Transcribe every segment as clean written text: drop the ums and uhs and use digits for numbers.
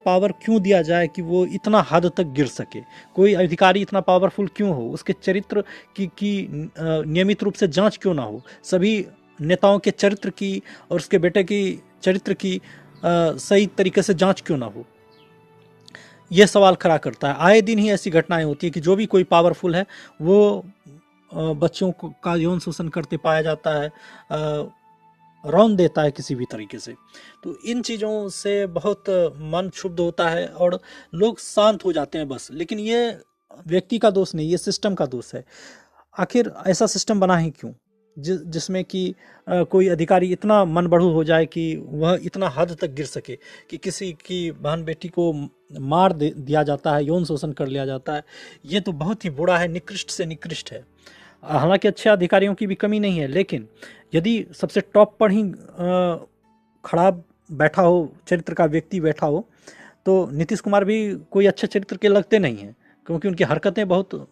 Power क्यों दिया जाए कि वो इतना हद तक गिर सके? कोई अधिकारी इतना पावरफुल क्यों हो? उसके चरित्र की नियमित रूप से जांच क्यों ना हो? सभी नेताओं के चरित्र की और उसके बेटे की चरित्र की सही तरीके से जांच क्यों ना हो? यह सवाल खड़ा करता है। आए दिन ही ऐसी घटनाएं होती है कि जो भी कोई पावरफुल है वो बच्चों को का यौन शोषण करते पाया जाता है, रौंद देता है किसी भी तरीके से। तो इन चीज़ों से बहुत मन क्षुब्ध होता है और लोग शांत हो जाते हैं बस। लेकिन ये व्यक्ति का दोष नहीं, ये सिस्टम का दोष है। आखिर ऐसा सिस्टम बना ही क्यों जिसमें कि कोई अधिकारी इतना मन बढ़ू हो जाए कि वह इतना हद तक गिर सके कि किसी की बहन बेटी को मार दिया जाता है, यौन शोषण कर लिया जाता है। ये तो बहुत ही बुरा है, निकृष्ट से निकृष्ट है। हालांकि अच्छे अधिकारियों की भी कमी नहीं है, लेकिन यदि सबसे टॉप पर ही खराब बैठा हो, चरित्र का व्यक्ति बैठा हो, तो नीतीश कुमार भी कोई अच्छे चरित्र के लगते नहीं हैं, क्योंकि उनकी हरकतें बहुत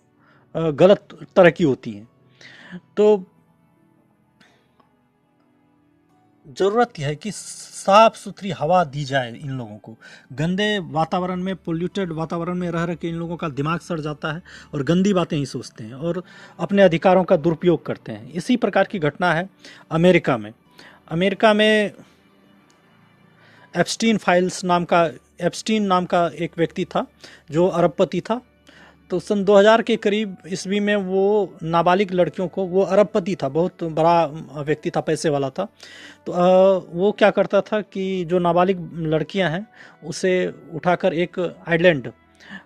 गलत तरह की होती हैं। तो ज़रूरत यह है कि साफ सुथरी हवा दी जाए इन लोगों को। गंदे वातावरण में, पोल्यूटेड वातावरण में रह के इन लोगों का दिमाग सड़ जाता है और गंदी बातें ही सोचते हैं और अपने अधिकारों का दुरुपयोग करते हैं। इसी प्रकार की घटना है अमेरिका में। अमेरिका में एप्स्टीन नाम का एक व्यक्ति था जो अरबपति था। तो सन 2000 के करीब ईस्वी में वो नाबालिग लड़कियों को, वो अरबपति था, बहुत बड़ा व्यक्ति था, पैसे वाला था। तो वो क्या करता था कि जो नाबालिग लड़कियां हैं उसे उठाकर एक आइलैंड,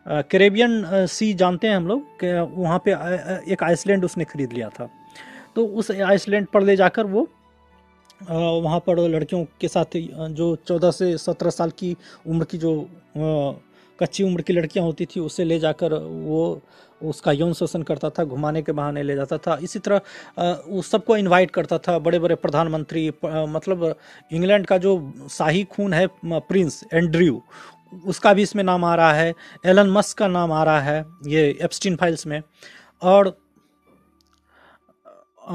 कैरेबियन सी जानते हैं हम लोग, वहाँ पे एक आइसलैंड उसने खरीद लिया था। तो उस आइसलैंड पर ले जाकर वो वहाँ पर लड़कियों के साथ जो 14 से 17 साल की उम्र की जो कच्ची उम्र की लड़कियां होती थी उसे ले जाकर वो उसका यौन शोषण करता था, घुमाने के बहाने ले जाता था। इसी तरह उस सबको इनवाइट करता था, बड़े बड़े प्रधानमंत्री, मतलब इंग्लैंड का जो शाही खून है प्रिंस एंड्रयू, उसका भी इसमें नाम आ रहा है, एलन मस्क का नाम आ रहा है ये एप्स्टीन फाइल्स में, और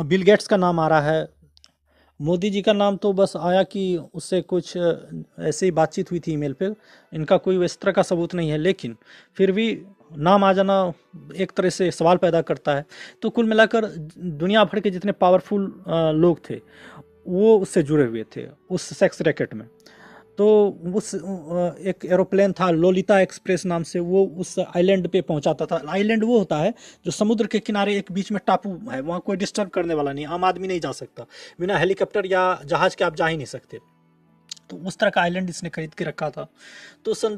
बिल गेट्स का नाम आ रहा है। मोदी जी का नाम तो बस आया कि उससे कुछ ऐसे ही बातचीत हुई थी ईमेल पे, इनका कोई इस तरह का सबूत नहीं है, लेकिन फिर भी नाम आ जाना एक तरह से सवाल पैदा करता है। तो कुल मिलाकर दुनिया भर के जितने पावरफुल लोग थे वो उससे जुड़े हुए थे उस सेक्स रैकेट में। तो उस एक एरोप्लेन था लोलिता एक्सप्रेस नाम से, वो उस आइलैंड पे पहुंचाता था। आइलैंड वो होता है जो समुद्र के किनारे एक बीच में टापू है, वहाँ कोई डिस्टर्ब करने वाला नहीं, आम आदमी नहीं जा सकता, बिना हेलीकॉप्टर या जहाज के आप जा ही नहीं सकते। तो उस तरह का आइलैंड इसने खरीद के रखा था। तो सन